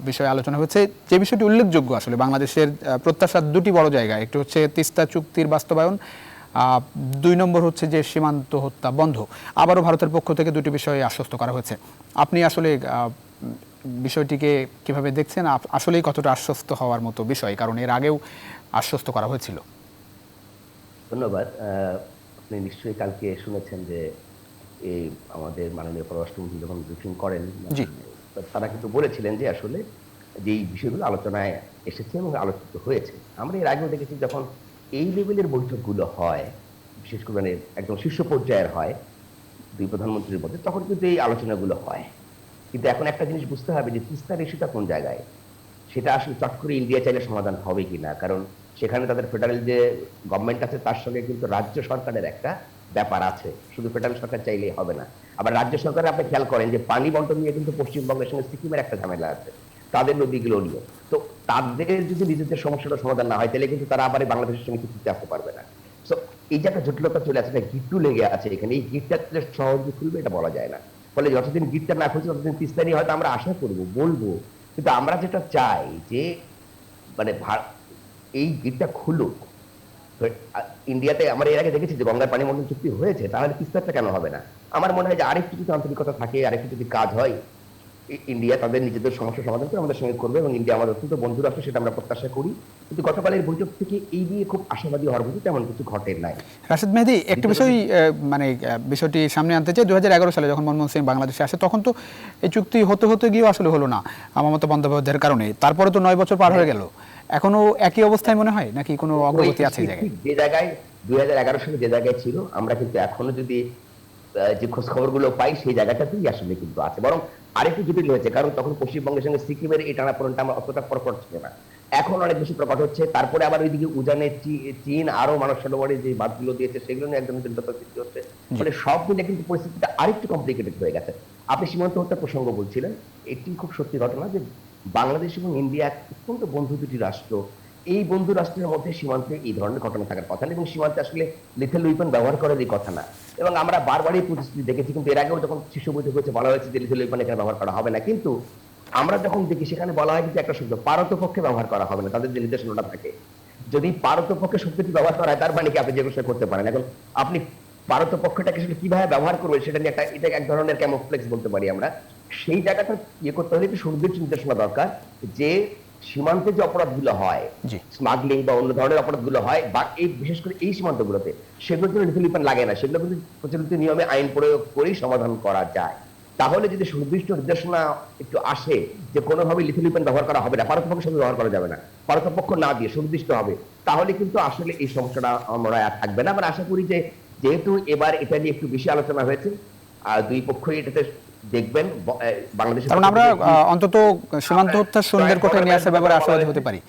বিষয়ে আলোচনা হয়েছে। যে বিষয়টি উল্লেখযোগ্য আসলে বাংলাদেশের প্রত্যাশার দুটি বড় জায়গা, একটি হচ্ছে তিস্তা চুক্তির বাস্তবায়ন, 2 নম্বর হচ্ছে যে সীমান্ত হত্যা বন্ধ। আবারও ভারতের পক্ষ থেকে দুটি বিষয়ে আশ্বস্ত করা হয়েছে। আপনি আসলে বিষয়টিকে কিভাবে দেখছেন? আসলেই কতটা আশ্বস্ত হওয়ার মতো বিষয়, কারণ এর আগেও আশ্বস্ত করা হয়েছিল। ধন্যবাদ। আপনি নিশ্চয়ই কালকে শুনেছেন যে এই আমাদের মাননীয় পররাষ্ট্রমন্ত্রী যখন ব্রিফিং করেন, জি। তারা কিন্তু বলেছিলেন যে আসলে যে এই বিষয়গুলো আলোচনায় এসেছে এবং আলোচিত হয়েছে। আমরা এর আগেও দেখেছি যখন এই লেভেলের বৈঠকগুলো হয়, বিশেষ করে মানে একদম শীর্ষ পর্যায়ের হয় দুই প্রধানমন্ত্রীর মধ্যে, তখন কিন্তু এই আলোচনাগুলো হয়। কিন্তু এখন একটা জিনিস বুঝতে হবে যে তিস্তার ইস্যুটা কোন জায়গায়, সেটা আসলে চট করে ইন্ডিয়া চাইলে সমাধান হবে কিনা, কারণ সেখানে তাদের ফেডারেল যে গভর্নমেন্ট আছে তার সঙ্গে কিন্তু রাজ্য সরকারের একটা ব্যাপার আছে, শুধু ফেডারেল সরকার চাইলেই হবে না। আবার রাজ্য সরকারে আপনি খেয়াল করেন যে পানি বন্টন নিয়ে কিন্তু পশ্চিমবঙ্গের সঙ্গে সিকিমের একটা ঝামেলা আছে, তাদের নদীগুলো নিয়ে। তো তাদের যদি নিজেদের সমস্যাটা সমাধান না হয় তাহলে কিন্তু তারা আবার এই বাংলাদেশের সঙ্গে চুক্তিতে আসতে পারবে না। তো এই যে একটা জটিলতা চলে আসে, গিট্টু লেগে আছে এখানে, এই গিটটা সহজে খুলবে এটা বলা যায় না। ফলে যতদিন গিটটা না খুলছে ততদিন তিস্তা নিয়ে হয়তো আমরা আশা করবো, বলবো, কিন্তু আমরা যেটা চাই যে মানে এই গিটটা খুলুক। ইন্ডিয়াতে আমরা এর আগে দেখেছি যে গঙ্গার পানি বন্টন চুক্তি হয়েছে, তাহলে তিস্তাটা কেন হবে না? আমার মনে হয় যে আরেকটু যদি আন্তরিকতা থাকে, আরেকটু যদি কাজ হয়, ইন্ডিয়া তাদের নিজেদের সমস্যা সমাধান করে আমাদের সঙ্গে করবে এবং ইন্ডিয়া আমাদের অত্যন্ত বন্ধু রাষ্ট্র, সেটা আমরা প্রত্যাশা করি। কিন্তু গতকালের বৈঠক থেকে এই নিয়ে খুব আশাবাদী হওয়ার মতো তেমন কিছু ঘটে নাই। রাশেদ মেহেদী, একটি বিষয় মানে বিষয়টি সামনে আনতে চাই। 2011 সালে যখন মনমোহন সিং বাংলাদেশে আসে, তখন তো এই চুক্তি হতে গিয়েও আসলে হলো না মমতা বন্দ্যোপাধ্যায়ের কারণে। তারপরে তো 9 বছর পার হয়ে গেল, এখনো একই অবস্থায় মনে হয় নাকি কোনো অগ্রগতি আছে? যে জায়গায় 2011 সালে যে জায়গায় ছিল, আমরা কিন্তু এখনো যদি যে খোঁজ খবর গুলো পাই সেই জায়গাটাতেই আসলে কিন্তু আছে, বরং আরেকটু জটিল হয়েছে, কারণ তখন পশ্চিমবঙ্গের সঙ্গে সিকিমের এই টানাপোড়েনটা আমার অতটা প্রকট ছিল না, এখন অনেক বেশি প্রকট হচ্ছে। তারপরে আবার ওইদিকে উজানে চীন আরো মানব সরোবরে যে বাঁধগুলো দিয়েছে সেগুলো নিয়ে একদম জটিলতা সৃষ্টি হচ্ছে। ফলে সব মিলে কিন্তু পরিস্থিতিটা আরেকটু কমপ্লিকেটেড হয়ে গেছে। আপনি সীমান্ত হত্যা প্রসঙ্গ বলছিলেন, এটি খুব সত্যি ঘটনা যে বাংলাদেশ এবং ইন্ডিয়া অত্যন্ত বন্ধু দুটি রাষ্ট্র। এই বন্ধু রাষ্ট্রের মধ্যে সীমান্তে এই ধরনের ঘটনা থাকার কথা না, এবং সীমান্তে আসলে লিথেল উইপন ব্যবহার করার এই কথা না। এবং আমরা বারবারই প্রতিশ্রুতি দেখেছি, কিন্তু এর আগেও যখন শীর্ষ বৈঠক হচ্ছে বলা হয়েছে যে লিথেল উইপন এখানে ব্যবহার করা হবে না, কিন্তু আমরা যখন দেখি সেখানে বলা হয় কিন্তু একটা শব্দ পারতপক্ষে ব্যবহার করা হবে না, তাদের যে নির্দেশনাটা থাকে। যদি পারতপক্ষে শব্দটি ব্যবহার করা হয় তার মানে কি আপনি যে বিষয় করতে পারেন। এখন আপনি পারতপক্ষটাকে আসলে কিভাবে ব্যবহার করবেন সেটা নিয়ে এটা এক ধরনের ক্যামোফ্লেক্স বলতে পারি আমরা। সেই জায়গাটা ইয়ে করতে হলে একটু সুনির্দিষ্ট নির্দেশনা দরকার যে সীমান্তে যে অপরাধগুলো হয়, স্মাগলিং বা অন্য ধরনের অপরাধগুলো হয়, বা এই বিশেষ করে এই সীমান্তগুলোতে, সেগুলোর জন্য লিথেল উইপন লাগে না, সেগুলো কিন্তু প্রচলিত নিয়মে আইন প্রয়োগ করেই সমাধান করা যায়। তাহলে যদি সুনির্দিষ্ট নির্দেশনা একটু আসে যে কোনোভাবে লিথেল উইপন ব্যবহার করা হবে না, পারতপক্ষের সঙ্গে ব্যবহার করা যাবে না, পারতপক্ষ না দিয়ে সুনির্দিষ্ট হবে, তাহলে কিন্তু আসলে এই সমস্যাটা আমরা আর থাকবে না। আমরা আশা করি যে যেহেতু এবার এটা নিয়ে একটু বেশি আলোচনা হয়েছে, আর দুই পক্ষই এটাতে দেখবেন বাংলাদেশের, কারণ আমরা অন্তত সীমান্ত হত্যা সুন্দর কোথায় নিয়ে আসার ব্যাপারে আশাবাদী হতে পারি।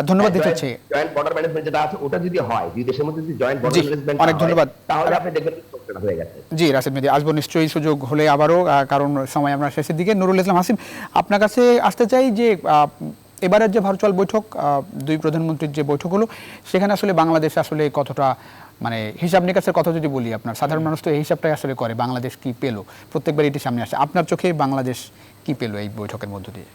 ধন্যবাদ দিতে হচ্ছে। জয়েন্ট বর্ডার ম্যানেজমেন্ট যেটা আছে ওটা যদি হয়, দুই দেশের মধ্যে যদি জয়েন্ট বর্ডার ম্যানেজমেন্ট, অনেক ধন্যবাদ। তাহলে আপনি দেখবেন সমস্যাটা হয়ে গেছে। জি রাশেদ মেহেদী, আসবো নিশ্চয়ই সুযোগ হলে আবারও, কারণ সময় আমরা শেষের দিকে। নুরুল ইসলাম হাসিম, আপনার কাছে আসতে চাই যে এবারের যে ভার্চুয়াল বৈঠক, দুই প্রধানমন্ত্রীর যে বৈঠক হলো, সেখানে আসলে বাংলাদেশ আসলে কতটা মানে হিসাব নিকাশের কথা যদি বলি, আপনার সাধারণ মানুষ তো এই হিসাবটাই আসলে করে, বাংলাদেশ কি পেল, প্রত্যেকবার এটি সামনে আসে। আপনার চোখে বাংলাদেশ কি পেল এই বৈঠকের মধ্য দিয়ে?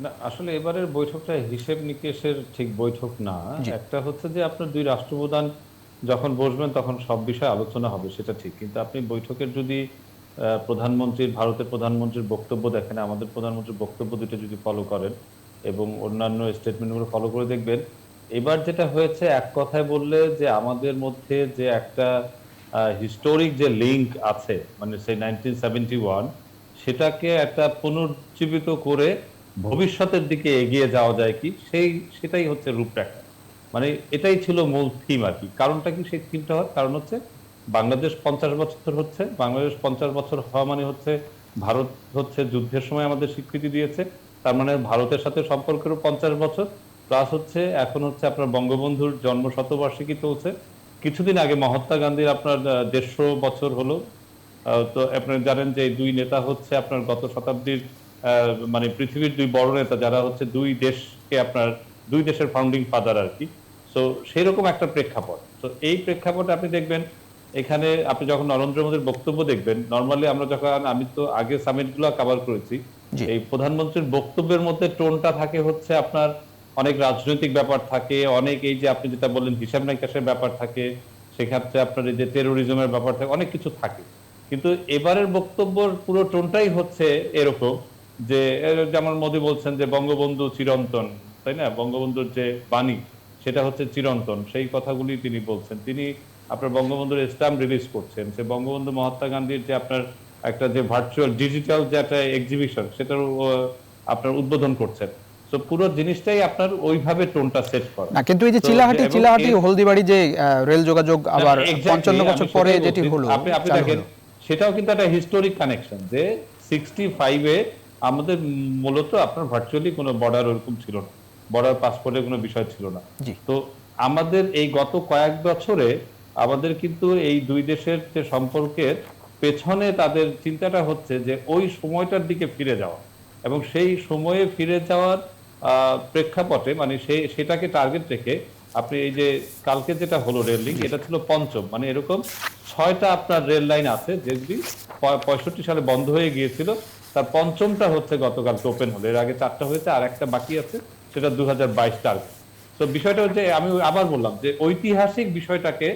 না, আসলে এবারের বৈঠকটা হিসেব নিকেশের ঠিক বৈঠক না। একটা হচ্ছে যে আপনার দুই রাষ্ট্রপ্রধান যখন বসবেন তখন সব বিষয়ে আলোচনা হবে, সেটা ঠিক, কিন্তু আপনি বৈঠকের যদি ভারতের প্রধানমন্ত্রীর বক্তব্য দেখেন, আমাদের প্রধানমন্ত্রীর বক্তব্য দুটো যদি ফলো করেন এবং অন্যান্য স্টেটমেন্টগুলো ফলো করে দেখবেন, এবার যেটা হয়েছে এক কথায় বললে যে আমাদের মধ্যে যে একটা হিস্টোরিক যে লিঙ্ক আছে, মানে সেই 1971, সেটাকে একটা পুনর্জীবিত করে ভবিষ্যতের দিকে এগিয়ে যাওয়া যায় কি, সেটাই হচ্ছে রূপরেখা। মানে এটাই ছিল মূল থিম আর কি। কারণটা কি সেই থিমটা হওয়ার কারণ হচ্ছে বাংলাদেশ 50 বছর হচ্ছে, বাংলাদেশ 50 বছর হওয়া মানে হচ্ছে ভারত হচ্ছে যুদ্ধের সময় আমাদের স্বীকৃতি দিয়েছে, তার মানে ভারতের সাথে সম্পর্কেরও 50 বছর, প্লাস হচ্ছে এখন হচ্ছে আপনার বঙ্গবন্ধুর জন্ম শতবার্ষিকী চলছে। কিছুদিন আগে মহাত্মা গান্ধীর আপনার 150 বছর হলো। তো আপনারা জানেন যে দুই নেতা হচ্ছে আপনার গত শতাব্দীর মানে পৃথিবীর দুই বড় নেতা, যারা হচ্ছে দুই দেশের ফাউন্ডিং ফাদার আর কি। তো সেরকম একটা প্রেক্ষাপট। তো এই প্রেক্ষাপটে আপনি দেখবেন এখানে আপনি যখন নরেন্দ্র মোদীর বক্তব্য দেখবেন, নর্মালি আমি তো আগে সামিট গুলো কভার করেছি, এই প্রধানমন্ত্রীর বক্তব্যের মধ্যে টোনটা থাকে হচ্ছে আপনার অনেক রাজনৈতিক ব্যাপার থাকে, অনেক এই যে আপনি যেটা বললেন হিসাব নিকাশের ব্যাপার থাকে, সেক্ষেত্রে আপনার এই যে টেরোরিজমের ব্যাপার থাকে, অনেক কিছু থাকে। কিন্তু এবারের বক্তব্যের পুরো টোনটাই হচ্ছে এরকম যে যেমন মোদী বলছেন যে বঙ্গবন্ধু চিরন্তন, তাই না, বঙ্গবন্ধুর যে বাণী সেটা হচ্ছে চিরন্তন, সেই কথাগুলি তিনি বলছেন। তিনি আপনার বঙ্গবন্ধুর স্ট্যাম্প রিলিজ করছেন, সে বঙ্গবন্ধু মহাত্মা গান্ধীর যে আপনার একটা যে ভার্চুয়াল ডিজিটাল যে একটা এক্সিবিশন, সেটার আপনার উদ্বোধন করছেন। তো পুরো জিনিসটাই আপনার ওইভাবে টোনটা সেট করা না, কিন্তু এই যে চিলাহাটি হলদিবাড়ি যে রেল যোগাযোগ আবার 55 বছর পরে যেটি হলো, আপনি দেখেন সেটাও কিন্তু একটা হিস্টোরিক কানেকশন যে 65-এ আমাদের মূলত আপনার ভার্চুয়ালি কোনো বর্ডার ওরকম ছিল না, বর্ডার পাসপোর্টের কোনো বিষয় ছিল না। তো আমাদের এই গত কয়েক বছরে আমাদের কিন্তু এই দুই দেশের যে সম্পর্কের পেছনে তাদের চিন্তাটা হচ্ছে যে ওই সময়টার দিকে ফিরে যাওয়া, এবং সেই সময়ে ফিরে যাওয়ার প্রেক্ষাপটে মানে সেটাকে টার্গেট রেখে আপনি এই যে কালকে যেটা হলো রেল লিঙ্ক, এটা ছিল পঞ্চম, মানে এরকম 6টা আপনার রেল লাইন আছে যেগুলি 65 সালে বন্ধ হয়ে গিয়েছিল, তার পঞ্চমটা হচ্ছে গতকালকে ওপেন হলো। এর আগে 4টা হয়েছে, আর একটা বাকি আছে, সেটা 2022 টার্গেট। তো বিষয়টা হচ্ছে, আমি আবার বললাম যে ঐতিহাসিক বিষয়টাকে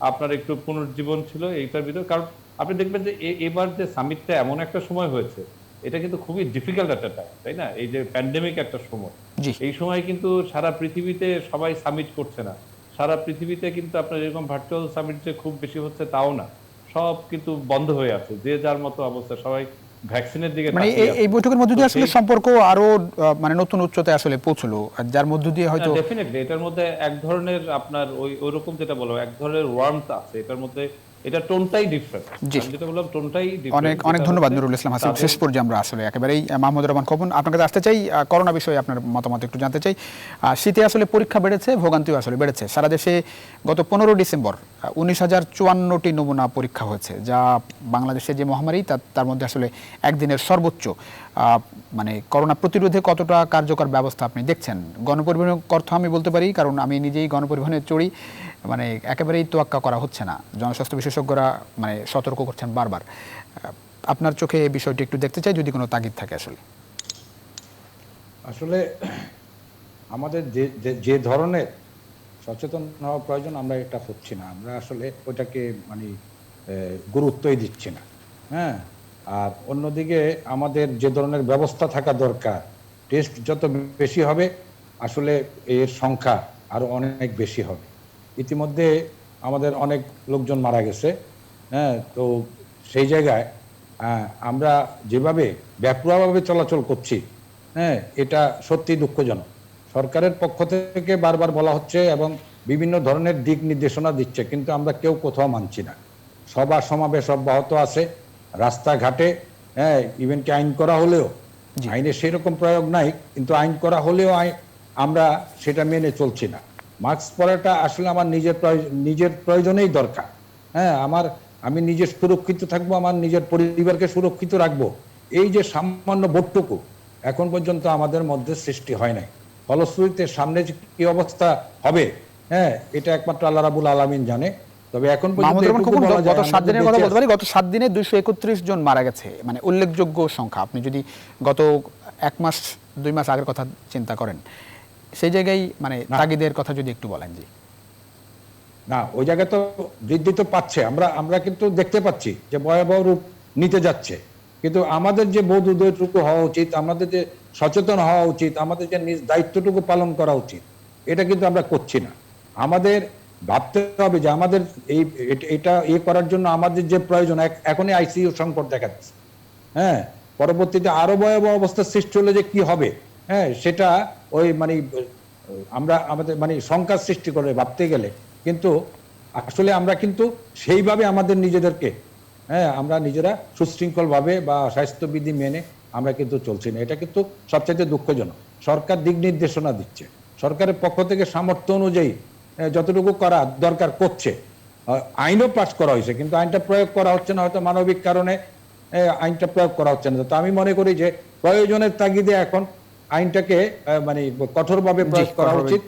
আপনার একটু পুনর্জীবন ছিল এইটার ভিতরে। কারণ আপনি দেখবেন যে এবার যে সামিটটা এমন একটা সময় হয়েছে, এটা কিন্তু খুবই ডিফিকাল্ট একটা টাইম, তাই না, এই যে প্যান্ডেমিক একটা সময়, এই সময় কিন্তু সারা পৃথিবীতে সবাই সামিট করছে না, সারা পৃথিবীতে কিন্তু আপনার এরকম ভার্চুয়াল সামিট যে খুব বেশি হচ্ছে তাও না, সব কিন্তু বন্ধ হয়ে আছে, যে যার মতো অবস্থা, সবাই ভ্যাকসিনের দিকে মানে এই বৈঠকের মধ্যে দিয়ে আসলে সম্পর্ক আরো মানে নতুন উচ্চতায় আসলে পৌঁছলো, যার মধ্য দিয়ে হয়তো ডেফিনেটলি এটার মধ্যে এক ধরনের আপনার ওইরকম যেটা বলবো এক ধরনের ওয়ার্মথ আছে এটার মধ্যে, এটা টোনটাই ডিফারেন্ট। আমি যেটা বললাম টোনটাই ডিফারেন্ট। অনেক ধন্যবাদ নুরুল ইসলাম হাসিব। শেষ পর্যায়ে আমরা আসলে একেবারেই মাহমুদুর রহমান খোকন আপনার কাছে আসতে চাই, করোনা বিষয়ে আপনার মতামত একটু জানতে চাই। শীতে আসলে পরীক্ষা বেড়েছে, ভোগান্তিও আসলে বেড়েছে। সারা দেশে গত 15 ডিসেম্বর 19,054টি নমুনা পরীক্ষা হয়েছে, যা বাংলাদেশের যে মহামারী তার মধ্যে আসলে একদিনের সর্বোচ্চ। মানে করোনা প্রতিরোধে কতটা কার্যকর ব্যবস্থা আপনি দেখছেন? গণপরিবহনের কথা আমি বলতে পারি, কারণ আমি নিজেই গণপরিবহনে চড়ি, মানে একেবারেই তোয়াক্কা করা হচ্ছে না। জনস্বাস্থ্য বিশেষজ্ঞরা মানে সতর্ক করছেন বারবার। আপনার চোখে এই বিষয়টি একটু দেখতে চাই, যদি কোনো তাগিদ থাকে। আসলে আমাদের যে ধরনের সচেতন হওয়া প্রয়োজন, আমরা এটা হচ্ছি না, আমরা আসলে ওইটাকে মানে গুরুত্বই দিচ্ছি না। হ্যাঁ, আর অন্যদিকে আমাদের যে ধরনের ব্যবস্থা থাকা দরকার, টেস্ট যত বেশি হবে আসলে এর সংখ্যা আরো অনেক বেশি হবে। ইতিমধ্যে আমাদের অনেক লোকজন মারা গেছে। হ্যাঁ, তো সেই জায়গায় আমরা যেভাবে বেপরোয়াভাবে চলাচল করছি, হ্যাঁ, এটা সত্যি দুঃখজনক। সরকারের পক্ষ থেকে বারবার বলা হচ্ছে এবং বিভিন্ন ধরনের দিক নির্দেশনা দিচ্ছে, কিন্তু আমরা কেউ কোথাও মানছি না। সভা সমাবেশ অব্যাহত আছে, রাস্তাঘাটে, হ্যাঁ, ইভেন কি আইন করা হলেও আইনের সেরকম প্রয়োগ নাই, কিন্তু আইন করা হলেও আমরা সেটা মেনে চলছি না। মাস্ক পরাটা আসলে আমার নিজের প্রয়োজনেই দরকার। হ্যাঁ, আমি নিজে সুরক্ষিত থাকবো, আমার নিজের পরিবারকে সুরক্ষিত রাখবো, এই যে সামান্য বোধটুকু এখন পর্যন্ত আমাদের মধ্যে সৃষ্টি হয় নাই। ফলশ্রুতিতে সামনে যে কি অবস্থা হবে, হ্যাঁ, এটা একমাত্র আল্লাহ রাব্বুল আলামিন জানে। তবে এখন পর্যন্ত গত 7 দিনের কথা বলতে পারি, গত 7 দিনে 231 জন মারা গেছে, মানে উল্লেখযোগ্য সংখ্যা। আপনি যদি গত 1 মাস 2 মাস আগের কথা চিন্তা করেন, সেই জায়গায় মানে তাগিদের কথা যদি একটু বলেন। জি না, ওই জায়গায় তো বৃদ্ধি তো পাচ্ছে, আমরা কিন্তু দেখতে পাচ্ছি যে ভয়াবহ রূপ নিতে যাচ্ছে। কিন্তু আমাদের যে বোধ উদয়টুকু হওয়া উচিত, আমাদের যে সচেতন হওয়া উচিত, আমাদের যে নিজ দায়িত্বটুকু পালন করা উচিত, এটা কিন্তু আমরা করছি না। আমাদের ভাবতে হবে যে আমাদের এটা করার জন্য আমাদের যে প্রয়োজন, এখনই আইসিইউ সংকট দেখা যাচ্ছে, হ্যাঁ, পরবর্তীতে আরো ভয়াবহ অবস্থার সৃষ্টি হলে যে কি হবে, হ্যাঁ, সেটা ওই মানে আমরা আমাদের মানে শঙ্কার সৃষ্টি করে ভাবতে গেলে কিন্তু আসলে আমরা কিন্তু সেইভাবে আমাদের নিজেদেরকে, হ্যাঁ, আমরা নিজেরা সুশৃঙ্খল ভাবে বা স্বাস্থ্যবিধি মেনে আমরা কিন্তু চলছি না। এটা কিন্তু সবচেয়ে দুঃখজনক। সরকার দিক নির্দেশনা দিচ্ছে, সরকারের পক্ষ থেকে সামর্থ্য অনুযায়ী যতটুকু করা দরকার করছে, আইনও পাস করা হয়েছে, কিন্তু আইনটা প্রয়োগ করা হচ্ছে না, হয়তো মানবিক কারণে আইনটা প্রয়োগ করা হচ্ছে না। তো আমি মনে করি যে প্রয়োজনের তাগিদে এখন আইনটাকে মানে কঠোরভাবে প্রয়োগ করা উচিত।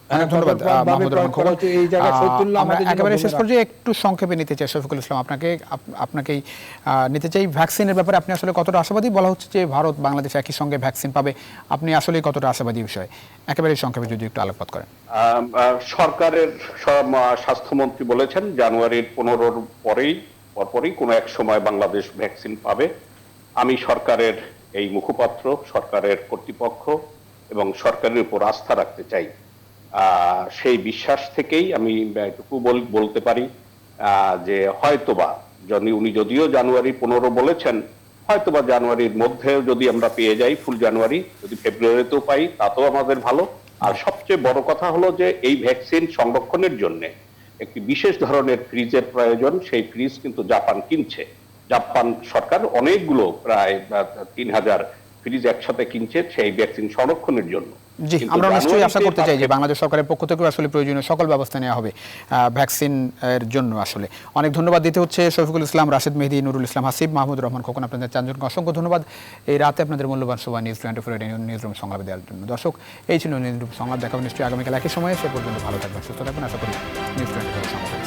অনেক ধন্যবাদ মাহমুদুর রহমান খোকন। এই জায়গায় শহীদুল্লাহ আমরা আমাদের জন্য একেবারে শেষ ধন্যবাদ। পর্যায়ে একটু সংক্ষেপে নিতে চাই শফিকুল ইসলাম, আপনাকেই নিতে চাই। ভ্যাকসিনের ব্যাপারে আপনি আসলে কতটা আশাবাদী? বলা হচ্ছে যে ভারত বাংলাদেশ একই সঙ্গে ভ্যাকসিন পাবে, আপনি আসলে কতটা আশাবাদী বিষয়ে একেবারে সংক্ষেপে যদি একটু আলোকপাত করেন। সরকারের স্বাস্থ্যমন্ত্রী বলেছেন জানুয়ারির 15 পরপরই কোনো এক সময় বাংলাদেশ ভ্যাকসিন পাবে। আমি সরকারের এই মুখপাত্র, সরকারের কর্তৃপক্ষ এবং সরকারের উপর আস্থা রাখতে চাই। সেই বিশ্বাস থেকেই আমি এটুকু বলতে পারি যে হয়তোবা উনি যদিও জানুয়ারি 15 বলেছেন, হয়তোবা জানুয়ারির মধ্যে যদি আমরা পেয়ে যাই, ফুল জানুয়ারি, যদি ফেব্রুয়ারিতেও পাই তাতেও আমাদের ভালো। আর সবচেয়ে বড় কথা হলো যে এই ভ্যাকসিন সংরক্ষণের জন্য একটি বিশেষ ধরনের ফ্রিজের প্রয়োজন। সেই ফ্রিজ কিন্তু জাপান কিনছে। জাপান সরকার অনেকগুলো প্রায় 3000 ফ্রিজ একসাথে কিনছে সেই ভ্যাকসিন সংরক্ষণের জন্য। জি, আমরা নিশ্চয়ই আশা করতে চাই যে বাংলাদেশ সরকারের পক্ষ থেকে আসলে প্রয়োজনীয় সকল ব্যবস্থা নেওয়া হবে ভ্যাকসিন এর জন্য। আসলে অনেক ধন্যবাদ দিতে হচ্ছে শফিকুল ইসলাম, রাশেদ মেহেদী, নুরুল ইসলাম হাসিব, মাহমুদুর রহমান খোকন, আপনাদের চারজনকে অসংখ্য ধন্যবাদ এই রাতে আপনাদের মূল্যবান সময় নিউজ 24 নিউজরুম সংলাপ দেওয়ার জন্য। দর্শক, এই ছিল নিউজরুম সংলাপ। দেখাবো নিশ্চয়ই আগামীকাল একই সময়ে। সে পর্যন্ত ভালো থাকবেন, সুস্থ থাকবেন, আশা করি নিউজ 24 সংলাপ।